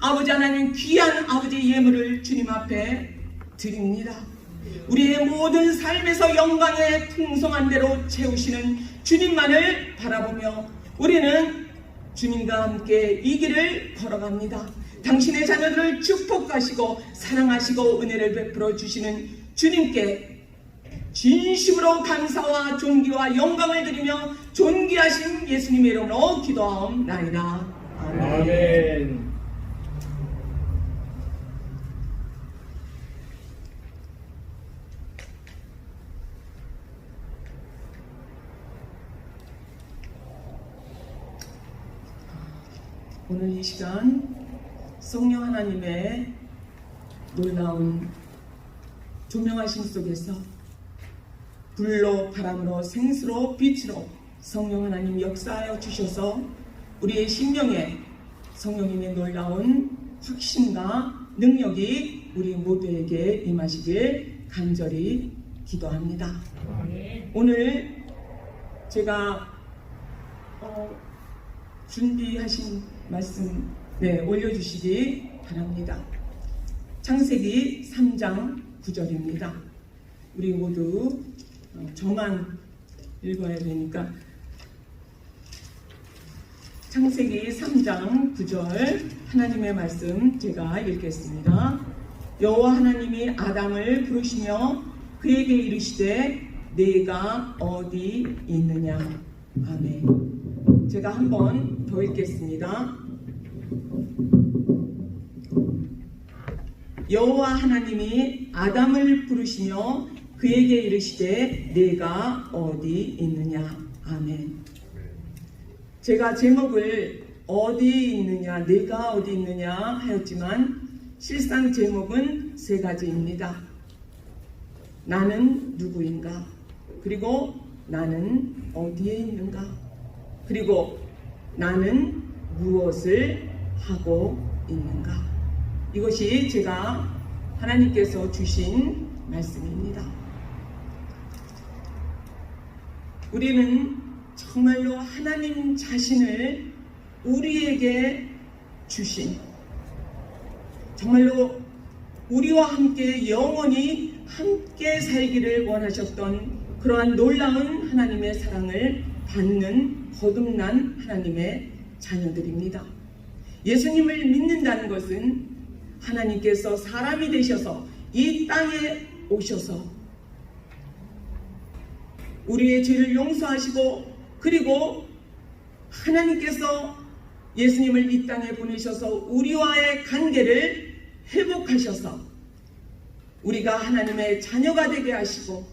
아버지 하나님, 귀한 아버지의 예물을 주님 앞에 드립니다. 우리의 모든 삶에서 영광의 풍성한 대로 채우시는 주님만을 바라보며 우리는 주님과 함께 이 길을 걸어갑니다. 당신의 자녀들을 축복하시고 사랑하시고 은혜를 베풀어 주시는 주님께 진심으로 감사와 존귀와 영광을 드리며 존귀하신 예수님의 이름으로 기도하옵나이다. 아멘. 오늘 이 시간 성령 하나님의 놀라운 조명하심 속에서 불로 바람으로 생수로 빛으로 성령 하나님 역사하여 주셔서 우리의 심령에 성령님의 놀라운 확신과 능력이 우리 모두에게 임하시길 간절히 기도합니다. 오늘 제가 준비하신 말씀 올려주시기 바랍니다. 창세기 3장 9절입니다. 우리 모두 저만 읽어야 되니까 창세기 3장 9절 하나님의 말씀 제가 읽겠습니다. 여호와 하나님이 아담을 부르시며 그에게 이르시되 네가 어디 있느냐. 아멘. 제가 한 번 더 읽겠습니다. 여호와 하나님이 아담을 부르시며 그에게 이르시되 네가 어디 있느냐. 아멘. 제가 제목을 어디 있느냐, 네가 어디 있느냐 하였지만 실상 제목은 세 가지입니다. 나는 누구인가? 그리고 나는 어디에 있는가? 그리고 나는 무엇을 하고 있는가? 이것이 제가 하나님께서 주신 말씀입니다. 우리는 정말로 하나님 자신을 우리에게 주신, 정말로 우리와 함께 영원히 함께 살기를 원하셨던 그러한 놀라운 하나님의 사랑을 받는 거듭난 하나님의 자녀들입니다. 예수님을 믿는다는 것은 하나님께서 사람이 되셔서 이 땅에 오셔서 우리의 죄를 용서하시고 그리고 하나님께서 예수님을 이 땅에 보내셔서 우리와의 관계를 회복하셔서 우리가 하나님의 자녀가 되게 하시고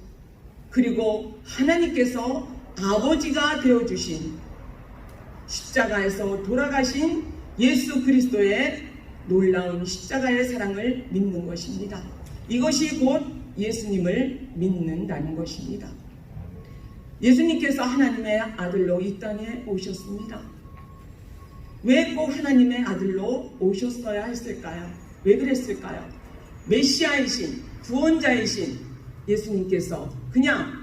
그리고 하나님께서 아버지가 되어주신 십자가에서 돌아가신 예수 그리스도의 놀라운 십자가의 사랑을 믿는 것입니다. 이것이 곧 예수님을 믿는다는 것입니다. 예수님께서 하나님의 아들로 이 땅에 오셨습니다. 왜 꼭 하나님의 아들로 오셨어야 했을까요? 왜 그랬을까요? 메시아이신 구원자이신 예수님께서 그냥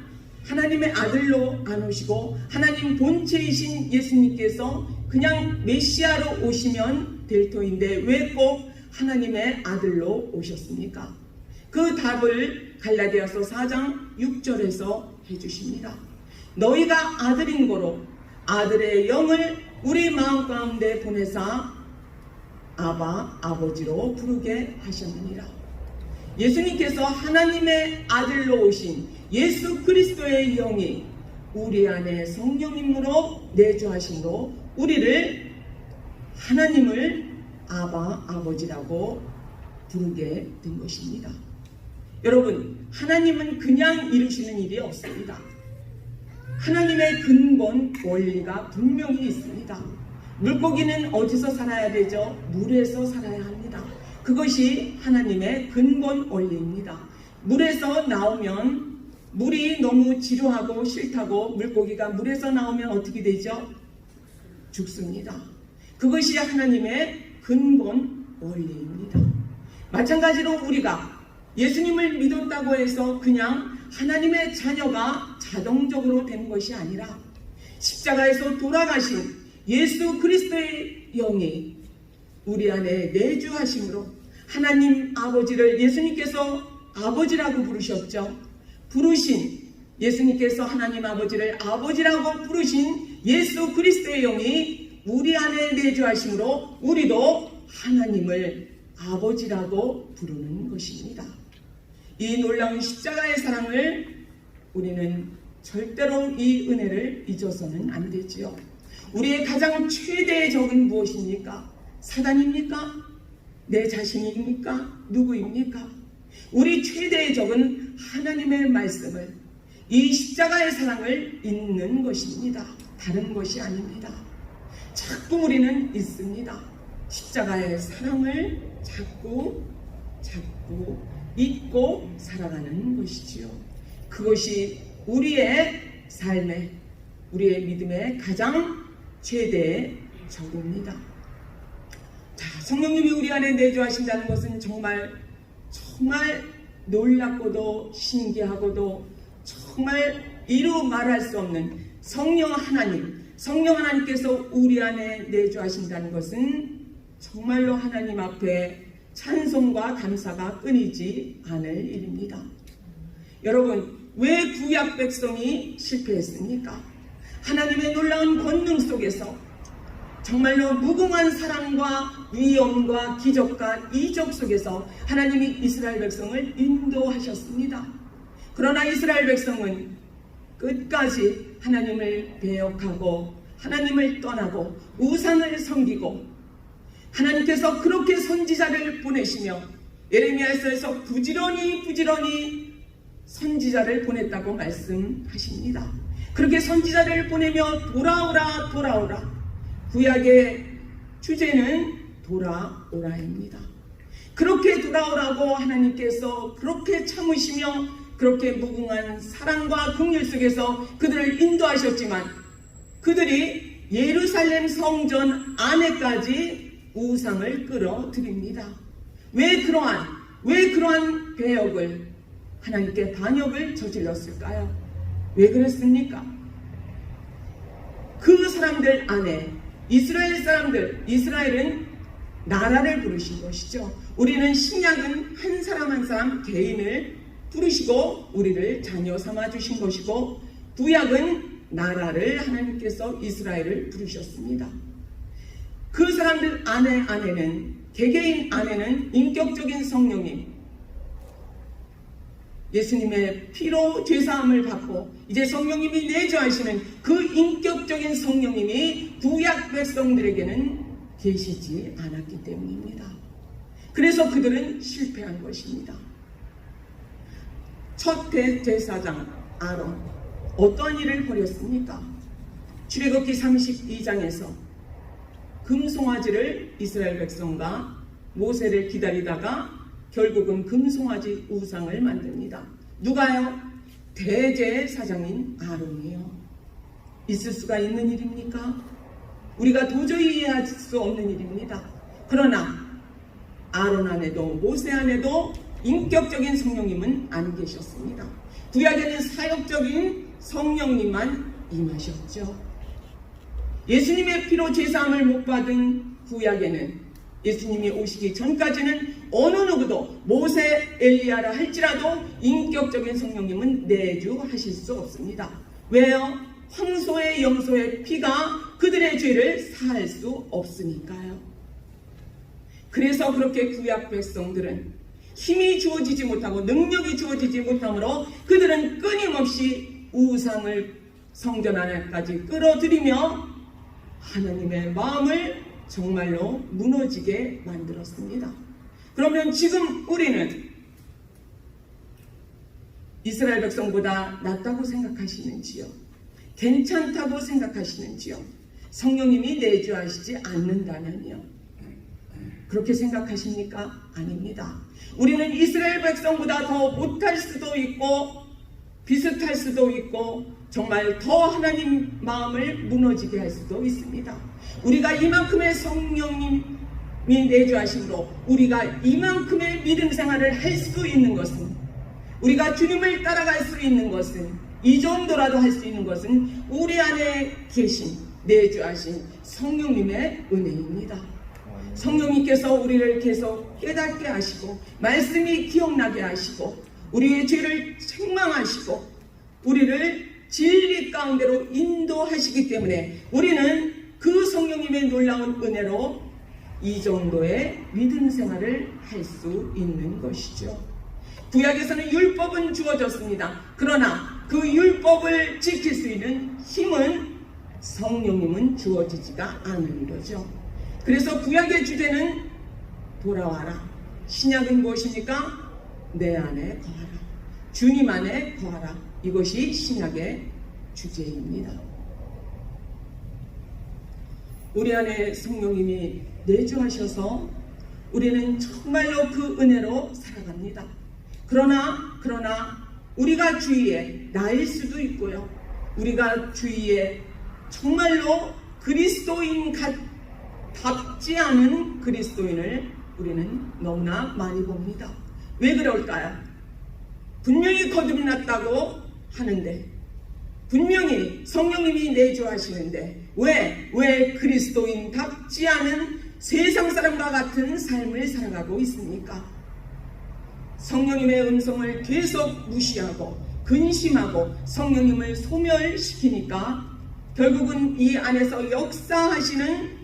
하나님의 아들로 안 오시고 하나님 본체이신 예수님께서 그냥 메시아로 오시면 될 터인데 왜 꼭 하나님의 아들로 오셨습니까? 그 답을 갈라디아서 4장 6절에서 해주십니다. 너희가 아들인 고로 아들의 영을 우리 마음 가운데 보내사 아바 아버지로 부르게 하셨느니라. 예수님께서 하나님의 아들로 오신 예수 그리스도의 영이 우리 안에 성령님으로 내주하심으로 우리를 하나님을 아바 아버지라고 부르게 된 것입니다. 여러분, 하나님은 그냥 이루시는 일이 없습니다. 하나님의 근본 원리가 분명히 있습니다. 물고기는 어디서 살아야 되죠? 물에서 살아야 합니다. 그것이 하나님의 근본 원리입니다. 물에서 나오면 물이 너무 지루하고 싫다고 물고기가 물에서 나오면 어떻게 되죠? 죽습니다. 그것이 하나님의 근본 원리입니다. 마찬가지로 우리가 예수님을 믿었다고 해서 그냥 하나님의 자녀가 자동적으로 된 것이 아니라 십자가에서 돌아가신 예수 그리스도의 영이 우리 안에 내주하심으로 하나님 아버지를 예수님께서 아버지라고 부르셨죠. 부르신 예수님께서 하나님 아버지를 아버지라고 부르신 예수 그리스도의 영이 우리 안에 내주하심으로 우리도 하나님을 아버지라고 부르는 것입니다. 이 놀라운 십자가의 사랑을 우리는 절대로 이 은혜를 잊어서는 안 되지요. 우리의 가장 최대의 적은 무엇입니까? 사단입니까? 내 자신입니까? 누구입니까? 우리 최대의 적은 하나님의 말씀을, 이 십자가의 사랑을 잊는 것입니다. 다른 것이 아닙니다. 자꾸 우리는 잊습니다. 십자가의 사랑을 자꾸 잊고 살아가는 것이지요. 그것이 우리의 삶의, 우리의 믿음의 가장 최대의 적입니다. 자, 성령님이 우리 안에 내주하신다는 것은 정말 놀랍고도 신기하고도 정말 이루 말할 수 없는 성령 하나님께서 우리 안에 내주하신다는 것은 정말로 하나님 앞에 찬송과 감사가 끊이지 않을 일입니다. 여러분, 왜 구약 백성이 실패했습니까? 하나님의 놀라운 권능 속에서 정말로 무궁한 사랑과 위엄과 기적과 이적 속에서 하나님이 이스라엘 백성을 인도하셨습니다. 그러나 이스라엘 백성은 끝까지 하나님을 배역하고 하나님을 떠나고 우상을 섬기고, 하나님께서 그렇게 선지자를 보내시며 예레미야서에서 부지런히 선지자를 보냈다고 말씀하십니다. 그렇게 선지자를 보내며 돌아오라. 구약의 주제는 돌아오라입니다. 그렇게 돌아오라고 하나님께서 그렇게 참으시며 그렇게 무궁한 사랑과 긍휼 속에서 그들을 인도하셨지만, 그들이 예루살렘 성전 안에까지 우상을 끌어들입니다. 왜 그러한 배역을, 하나님께 반역을 저질렀을까요? 왜 그랬습니까? 그 사람들 안에 이스라엘은 나라를 부르신 것이죠. 우리는 신약은 한 사람 한 사람 개인을 부르시고 우리를 자녀 삼아 주신 것이고, 구약은 나라를 하나님께서 이스라엘을 부르셨습니다. 그 사람들 안에는, 개개인 안에는 인격적인 성령님, 예수님의 피로 죄사함을 받고 이제 성령님이 내주하시는 그 인격적인 성령님이 구약 백성들에게는 계시지 않았기 때문입니다. 그래서 그들은 실패한 것입니다. 첫 대제사장 아론, 어떤 일을 벌였습니까? 출애굽기 32장에서 금송아지를 이스라엘 백성과 모세를 기다리다가 결국은 금송아지 우상을 만듭니다. 누가요? 대제사장인 아론이요. 있을 수가 있는 일입니까? 우리가 도저히 이해할 수 없는 일입니다. 그러나 아론 안에도 모세 안에도 인격적인 성령님은 안 계셨습니다. 구약에는 사역적인 성령님만 임하셨죠. 예수님의 피로 제사함을 못 받은 구약에는, 예수님이 오시기 전까지는 어느 누구도 모세, 엘리야라 할지라도 인격적인 성령님은 내주하실 수 없습니다. 왜요? 황소의 염소의 피가 그들의 죄를 사할 수 없으니까요. 그래서 그렇게 구약 백성들은 힘이 주어지지 못하고 능력이 주어지지 못하므로 그들은 끊임없이 우상을 성전 안에까지 끌어들이며 하나님의 마음을 정말로 무너지게 만들었습니다. 그러면 지금 우리는 이스라엘 백성보다 낫다고 생각하시는지요? 괜찮다고 생각하시는지요? 성령님이 내주하시지 않는다면요? 그렇게 생각하십니까? 아닙니다. 우리는 이스라엘 백성보다 더 못할 수도 있고 비슷할 수도 있고 정말 더 하나님 마음을 무너지게 할 수도 있습니다. 우리가 이만큼의 성령님이 내주하심으로 우리가 이만큼의 믿음 생활을 할 수 있는 것은, 우리가 주님을 따라갈 수 있는 것은, 이 정도라도 할 수 있는 것은 우리 안에 계신 내주하신 성령님의 은혜입니다. 성령님께서 우리를 계속 깨닫게 하시고 말씀이 기억나게 하시고 우리의 죄를 책망하시고 우리를 진리 가운데로 인도하시기 때문에 우리는 그 성령님의 놀라운 은혜로 이 정도의 믿음 생활을 할 수 있는 것이죠. 구약에서는 율법은 주어졌습니다. 그러나 그 율법을 지킬 수 있는 힘은 성령님은 주어지지가 않은 거죠. 그래서 구약의 주제는 돌아와라. 신약은 무엇입니까? 내 안에 거하라. 주님 안에 거하라. 이것이 신약의 주제입니다. 우리 안에 성령님이 내주하셔서 우리는 정말로 그 은혜로 살아갑니다. 그러나 우리가 주위에 나일 수도 있고요. 우리가 주위에 정말로 그리스도인 답지 않은 그리스도인을 우리는 너무나 많이 봅니다. 왜 그럴까요? 분명히 거듭났다고 하는데 분명히 성령님이 내주하시는데 왜 그리스도인답지 않은 세상 사람과 같은 삶을 살아가고 있습니까? 성령님의 음성을 계속 무시하고 근심하고 성령님을 소멸시키니까 결국은 이 안에서 역사하시는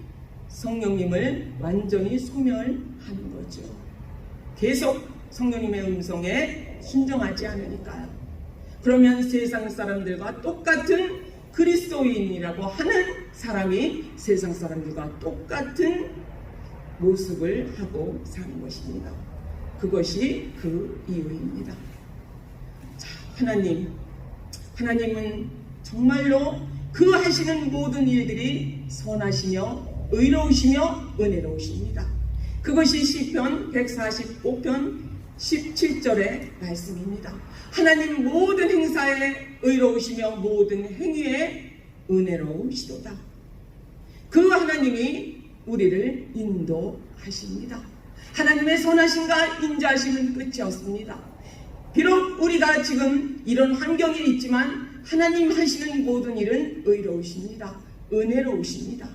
성령님을 완전히 소멸하는 거죠. 계속 성령님의 음성에 순종하지 않으니까요. 그러면 세상 사람들과 똑같은 그리스도인이라고 하는 사람이 세상 사람들과 똑같은 모습을 하고 사는 것입니다. 그것이 그 이유입니다. 자, 하나님은 정말로 그 하시는 모든 일들이 선하시며 의로우시며 은혜로우십니다. 그것이 시편 145편 17절의 말씀입니다. 하나님 모든 행사에 의로우시며 모든 행위에 은혜로우시도다. 그 하나님이 우리를 인도하십니다. 하나님의 선하심과 인자하심은 끝이 없습니다. 비록 우리가 지금 이런 환경에 있지만 하나님 하시는 모든 일은 의로우십니다. 은혜로우십니다.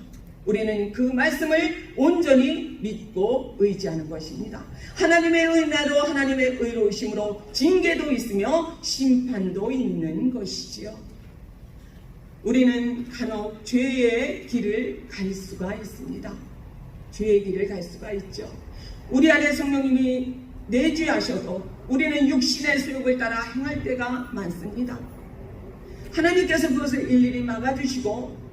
우리는 그 말씀을 온전히 믿고 의지하는 것입니다. 하나님의 은혜로 하나님의 의로우심으로 징계도 있으며 심판도 있는 것이지요. 우리는 간혹 죄의 길을 갈 수가 있습니다. 죄의 길을 갈 수가 있죠. 우리 안에 성령님이 내주하셔도 우리는 육신의 소욕을 따라 행할 때가 많습니다. 하나님께서 그것을 일일이 막아주시고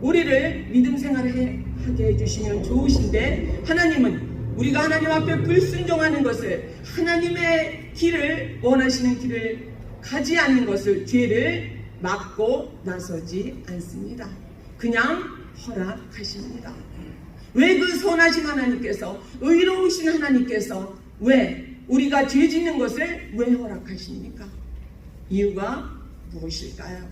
우리를 믿음 생활을 하게 해주시면 좋으신데 하나님은 우리가 하나님 앞에 불순종하는 것을 하나님의 길을 원하시는 길을 가지 않는 것을 죄를 막고 나서지 않습니다. 그냥 허락하십니다. 왜 그 선하신 하나님께서 의로우신 하나님께서 왜 우리가 죄 짓는 것을 왜 허락하십니까? 이유가 무엇일까요?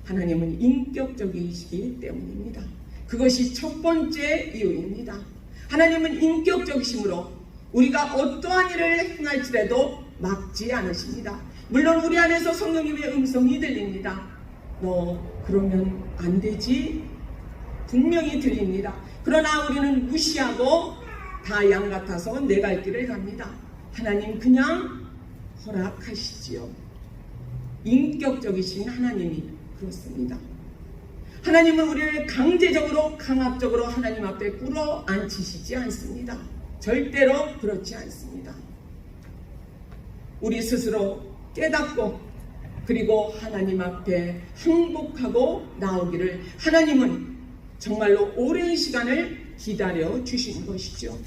하나님은 인격적이시기 때문입니다. 그것이 첫 번째 이유입니다. 하나님은 인격적이심으로 우리가 어떠한 일을 행할지라도 막지 않으십니다. 물론 우리 안에서 성령님의 음성이 들립니다. 너 그러면 안 되지? 분명히 들립니다. 그러나 우리는 무시하고 다 양 같아서 내 갈 길을 갑니다. 하나님 그냥 허락하시지요. 인격적이신 하나님이 그렇습니다. 하나님은 우리를 강제적으로 강압적으로 하나님 앞에 꿇어 앉히시지 않습니다. 절대로 그렇지 않습니다. 우리 스스로 깨닫고 그리고 하나님 앞에 항복하고 나오기를 하나님은 정말로 오랜 시간을 기다려 주시는 것이죠.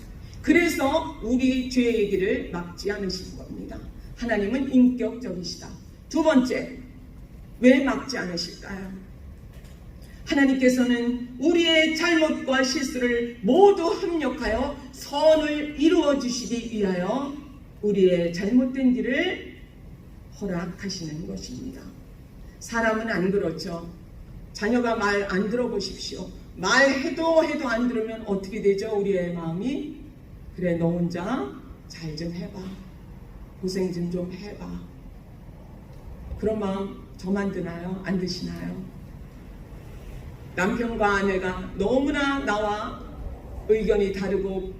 그래서 우리 죄의 길을 막지 않으신 겁니다. 하나님은 인격적이시다. 두 번째, 왜 막지 않으실까요? 하나님께서는 우리의 잘못과 실수를 모두 합력하여 선을 이루어 주시기 위하여 우리의 잘못된 길을 허락하시는 것입니다. 사람은 안 그렇죠. 자녀가 말 안 들어보십시오. 말해도 안 들으면 어떻게 되죠? 우리의 마음이 그래 너 혼자 잘 좀 해봐. 고생 좀 해봐. 그런 마음 저만 드나요? 안 드시나요? 남편과 아내가 너무나 나와 의견이 다르고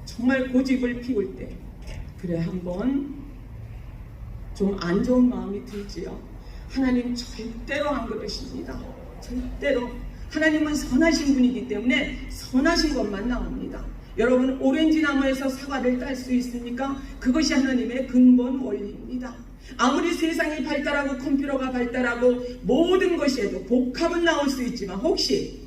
정말 고집을 피울 때 그래 한번 좀 안 좋은 마음이 들지요. 하나님 절대로 안 그러십니다. 절대로. 하나님은 선하신 분이기 때문에 선하신 것만 나옵니다. 여러분, 오렌지 나무에서 사과를 딸 수 있습니까? 그것이 하나님의 근본 원리입니다. 아무리 세상이 발달하고 컴퓨터가 발달하고 모든 것이 해도 복합은 나올 수 있지만 혹시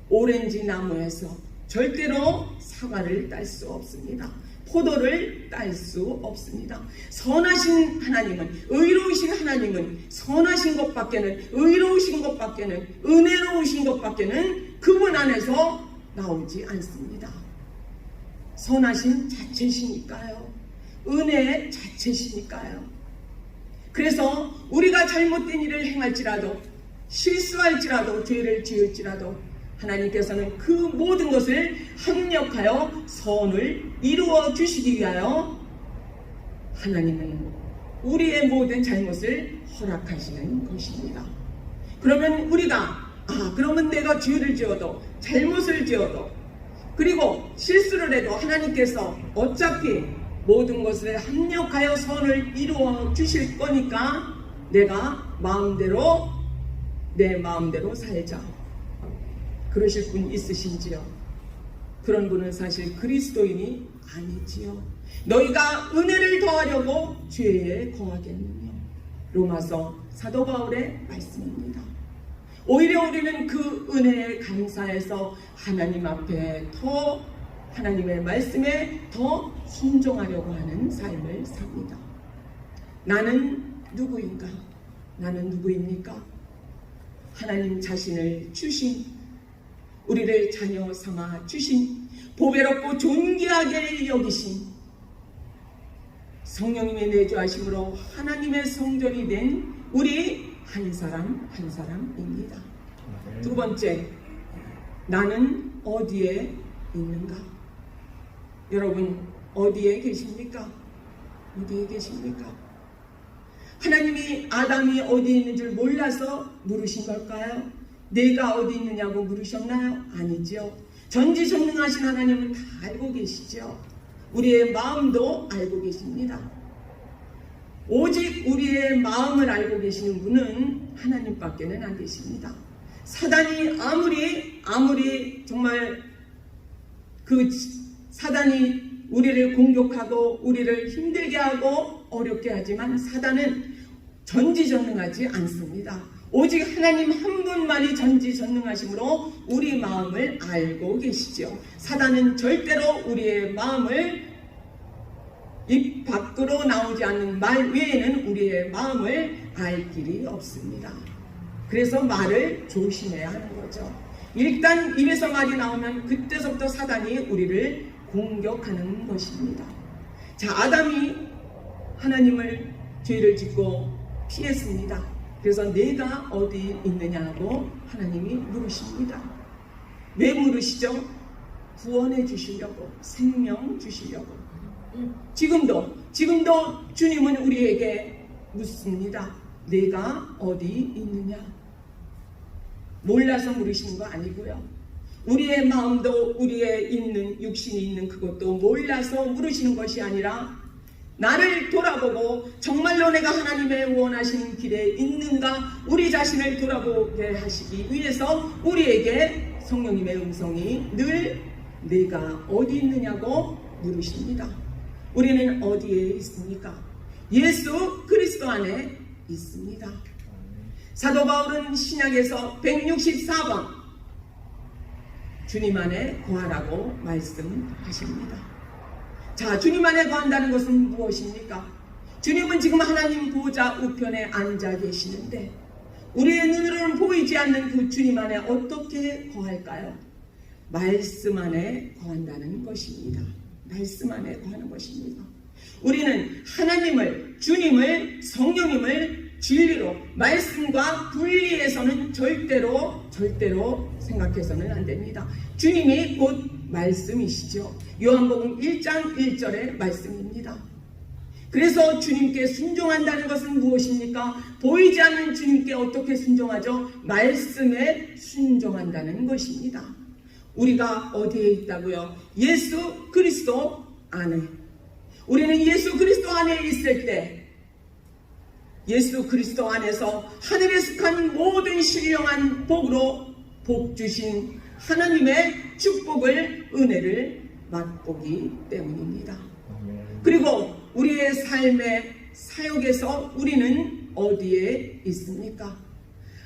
오렌지 나무에서 절대로 사과를 딸 수 없습니다. 포도를 딸 수 없습니다. 선하신 하나님은, 의로우신 하나님은 선하신 것밖에는, 의로우신 것밖에는, 은혜로우신 것밖에는 그분 안에서 나오지 않습니다. 선하신 자체시니까요. 은혜의 자체시니까요. 그래서 우리가 잘못된 일을 행할지라도, 실수할지라도, 죄를 지을지라도 하나님께서는 그 모든 것을 합력하여 선을 이루어 주시기 위하여 하나님은 우리의 모든 잘못을 허락하시는 것입니다. 그러면 우리가 그러면 내가 죄를 지어도 잘못을 지어도 그리고 실수를 해도 하나님께서 어차피 모든 것을 합력하여 선을 이루어 주실 거니까 내가 내 마음대로 살자. 그러실 분 있으신지요? 그런 분은 사실 그리스도인이 아니지요. 너희가 은혜를 더하려고 죄에 거하겠느냐. 로마서 사도 바울의 말씀입니다. 오히려 우리는 그 은혜에 감사해서 하나님 앞에 더, 하나님의 말씀에 더 순종하려고 하는 삶을 삽니다. 나는 누구인가? 나는 누구입니까? 하나님 자신을 주신, 우리를 자녀 삼아 주신, 보배롭고 존귀하게 여기신 성령님의 내주하심으로 하나님의 성전이 된 우리 한 사람 한 사람입니다. 두 번째, 나는 어디에 있는가? 여러분, 어디에 계십니까? 어디에 계십니까? 하나님이 아담이 어디에 있는 줄 몰라서 물으신 걸까요? 내가 어디 있느냐고 물으셨나요? 아니죠. 전지전능하신 하나님은 다 알고 계시죠. 우리의 마음도 알고 계십니다. 오직 우리의 마음을 알고 계시는 분은 하나님밖에는 안 계십니다. 사단이 아무리 정말 사단이 우리를 공격하고 우리를 힘들게 하고 어렵게 하지만 사단은 전지전능하지 않습니다. 오직 하나님 한 분만이 전지전능하심으로 우리 마음을 알고 계시죠. 사단은 절대로 우리의 마음을, 입 밖으로 나오지 않는 말 외에는 우리의 마음을 알 길이 없습니다. 그래서 말을 조심해야 하는 거죠. 일단 입에서 말이 나오면 그때서부터 사단이 우리를 공격하는 것입니다. 자, 아담이 하나님을 죄를 짓고 피했습니다. 그래서 내가 어디 있느냐고 하나님이 물으십니다. 왜 물으시죠? 구원해 주시려고, 생명 주시려고. 지금도 주님은 우리에게 묻습니다. 내가 어디 있느냐? 몰라서 물으시는 거 아니고요. 우리의 마음도 우리의 있는 육신이 있는 그것도 몰라서 물으시는 것이 아니라 나를 돌아보고 정말로 내가 하나님의 원하시는 길에 있는가, 우리 자신을 돌아보게 하시기 위해서 우리에게 성령님의 음성이 늘 내가 어디 있느냐고 물으십니다. 우리는 어디에 있습니까? 예수 그리스도 안에 있습니다. 사도 바울은 신약에서 164번 주님 안에 거하라고 말씀하십니다. 자, 주님 안에 거한다는 것은 무엇입니까? 주님은 지금 하나님 보좌 우편에 앉아 계시는데 우리의 눈으로는 보이지 않는 그 주님 안에 어떻게 거할까요? 말씀 안에 거한다는 것입니다. 말씀 안에 거하는 것입니다. 우리는 하나님을, 주님을, 성령님을 진리로, 말씀과 분리해서는 절대로 생각해서는 안 됩니다. 주님이 곧 말씀이시죠. 요한복음 1장 1절의 말씀입니다. 그래서 주님께 순종한다는 것은 무엇입니까? 보이지 않는 주님께 어떻게 순종하죠? 말씀에 순종한다는 것입니다. 우리가 어디에 있다고요? 예수 그리스도 안에. 우리는 예수 그리스도 안에 있을 때 예수 그리스도 안에서 하늘에 속한 모든 신령한 복으로 복 주신 하나님의 축복을, 은혜를 맛보기 때문입니다. 그리고 우리의 삶의 사역에서 우리는 어디에 있습니까?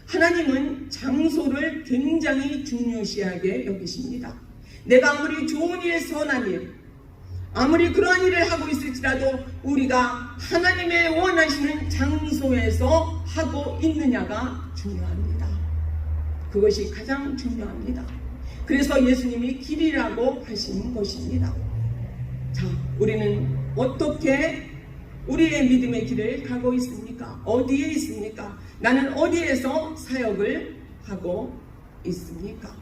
하나님은 장소를 굉장히 중요시하게 여기십니다. 내가 아무리 좋은 일, 선한 일, 아무리 그러한 일을 하고 있을지라도 우리가 하나님의 원하시는 장소에서 하고 있느냐가 중요합니다. 그것이 가장 중요합니다. 그래서 예수님이 길이라고 하신 것입니다. 자, 우리는 어떻게 우리의 믿음의 길을 가고 있습니까? 어디에 있습니까? 나는 어디에서 사역을 하고 있습니까?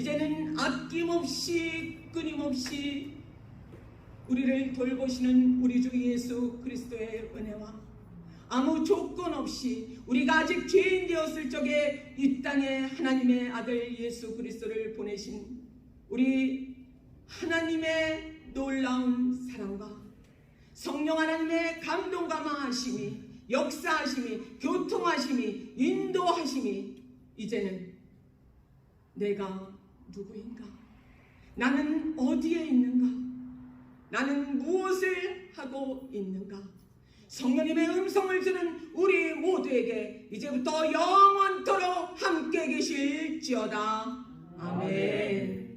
이제는 아낌없이 끊임없이 우리를 돌보시는 우리 주 예수 그리스도의 은혜와 아무 조건 없이 우리가 아직 죄인 되었을 적에 이 땅에 하나님의 아들 예수 그리스도를 보내신 우리 하나님의 놀라운 사랑과 성령 하나님의 감동과 마하심이, 역사하심이, 교통하심이, 인도하심이 이제는 내가 누구인가? 나는 어디에 있는가? 나는 무엇을 하고 있는가? 성령님의 음성을 들은 우리 모두에게 이제부터 영원토록 함께 계실지어다. 아멘.